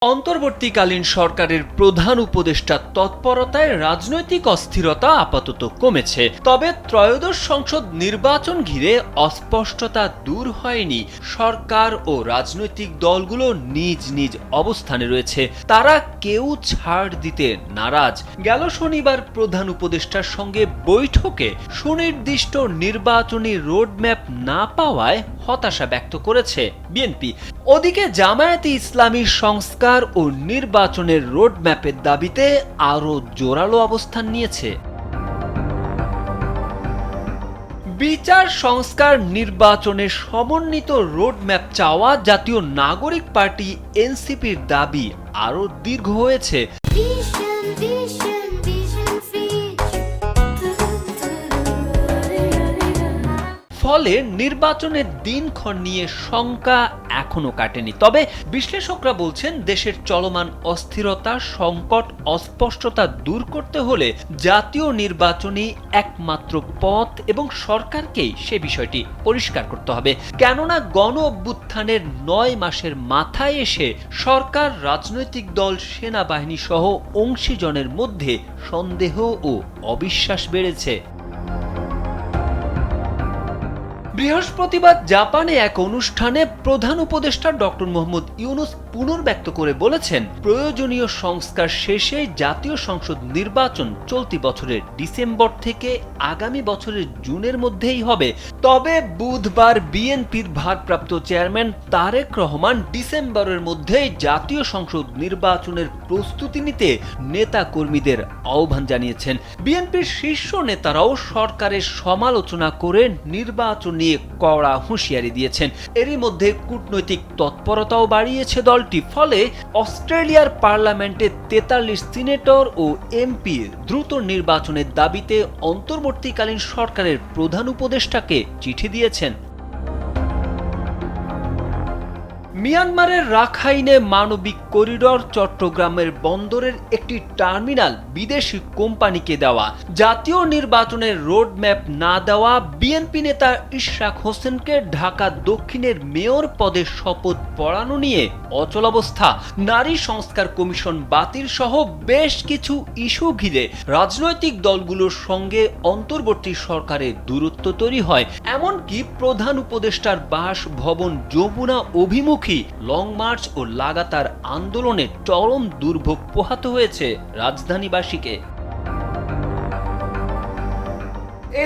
অন্তর্বর্তীকালীন সরকারের প্রধান উপদেষ্টার তৎপরতায় রাজনৈতিক অস্থিরতা আপাতত কমেছে, তবে ত্রয়োদশ সংসদ নির্বাচন ঘিরে অস্পষ্টতা দূর হয়নি। সরকার ও রাজনৈতিক দলগুলো নিজ নিজ অবস্থানে রয়েছে, তারা কেউ ছাড় দিতে নারাজ। গেল শনিবার প্রধান উপদেষ্টার সঙ্গে বৈঠকে সুনির্দিষ্ট নির্বাচনী রোডম্যাপ না পাওয়ায় হতাশা ব্যক্ত করেছে বিএনপি। ওদিকে জামায়াতে ইসলামী সংস্কার ও নির্বাচনের রোডম্যাপের দাবিতে আরও জোরালো অবস্থান নিয়েছে। বিচার সংস্কার নির্বাচনের সমন্বিত রোডম্যাপ চাওয়া জাতীয় নাগরিক পার্টি এনসিপির দাবি আরও দীর্ঘ হয়েছে। ফলে নির্বাচনের দিনক্ষণ নিয়ে শঙ্কা এখনো কাটেনি। তবে বিশ্লেষকরা বলছেন, দেশের চলমান অস্থিরতা, সংকট, অস্পষ্টতা দূর করতে হলে জাতীয় নির্বাচনই একমাত্র পথ এবং সরকারকেই সে বিষয়টি পরিষ্কার করতে হবে। কেননা গণ অভ্যুত্থানের ৯ মাসের মাথায় এসে সরকার, রাজনৈতিক দল, সেনাবাহিনী সহ অংশীজনের মধ্যে সন্দেহ ও অবিশ্বাস বেড়েছে। বৃহস্পতিবার জাপানে এক অনুষ্ঠানে প্রধান উপদেষ্টা ডক্টর মোহাম্মদ ইউনূস পুনর্ব্যক্ত করে বলেছেন, প্রয়োজনীয় সংস্কার শেষে জাতীয় সংসদ নির্বাচন চলতি বছরের ডিসেম্বর থেকে আগামী বছরের জুনের মধ্যেই হবে। তবে বুধবার বিএনপির ভারপ্রাপ্ত চেয়ারম্যান তারেক রহমান ডিসেম্বরের মধ্যেই জাতীয় সংসদ নির্বাচনের প্রস্তুতি নিতে নেতা কর্মীদের আহ্বান জানিয়েছেন। বিএনপির শীর্ষ নেতারাও সরকারের সমালোচনা করে নির্বাচন নিয়ে কড়া হুঁশিয়ারি দিয়েছেন। এরই মধ্যে কূটনৈতিক তৎপরতাও বাড়িয়েছে দলটি। ফলে অস্ট্রেলিয়ার পার্লামেন্টে 43 সিনেটর ও এমপি দ্রুত নির্বাচনের দাবিতে অন্তর্বর্তীকালীন সরকারের প্রধান উপদেষ্টাকে চিঠি দিয়েছেন। মিয়ানমারের রাখাইনে মানবিক করিডর, চট্টগ্রামের বন্দরের একটি টার্মিনাল বিদেশি কোম্পানিকে দেওয়া, জাতীয় নির্বাচনের রোডম্যাপ না দেওয়া, বিএনপি নেতা ইশরাক হোসেনকে ঢাকা দক্ষিণের মেয়র পদে শপথ পড়ানো নিয়ে অচলাবস্থা, নারী সংস্কার কমিশন বাতিল সহ বেশ কিছু ইস্যু ঘিরে রাজনৈতিক দলগুলোর সঙ্গে অন্তর্বর্তী সরকারের দূরত্ব তৈরি হয়। এমনকি প্রধান উপদেষ্টার বাসভবন যমুনা অভিমুখী লং মার্চ ও লাগাতার আন্দোলনে চরম দুর্ভোগ পোহাতে হয়েছে রাজধানীবাসীকে।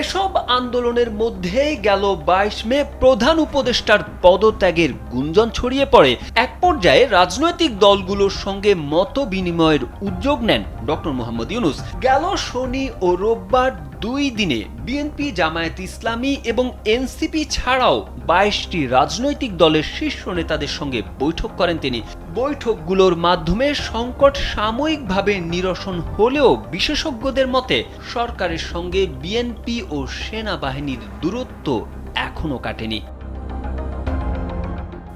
এসব আন্দোলনের মধ্যেই গেল 22 মে প্রধান উপদেষ্টার পদত্যাগের গুঞ্জন ছড়িয়ে পড়ে। এক পর্যায়ে রাজনৈতিক দলগুলোর সঙ্গে মত বিনিময়ের উদ্যোগ নেন ডক্টর মোহাম্মদ ইউনূস। গেল শনি ও রোববার 2 দিনে বিএনপি, জামায়াতে ইসলামী এবং এনসিপি ছাড়াও 22টি রাজনৈতিক দলের শীর্ষ নেতাদের সঙ্গে বৈঠক করেন তিনি। বৈঠকগুলোর মাধ্যমে সংকট সাময়িকভাবে নিরসন হলেও বিশেষজ্ঞদের মতে সরকারের সঙ্গে বিএনপি ও সেনাবাহিনীর দূরত্ব এখনো কাটেনি।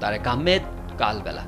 তারেক আহমেদ, কালবেলা।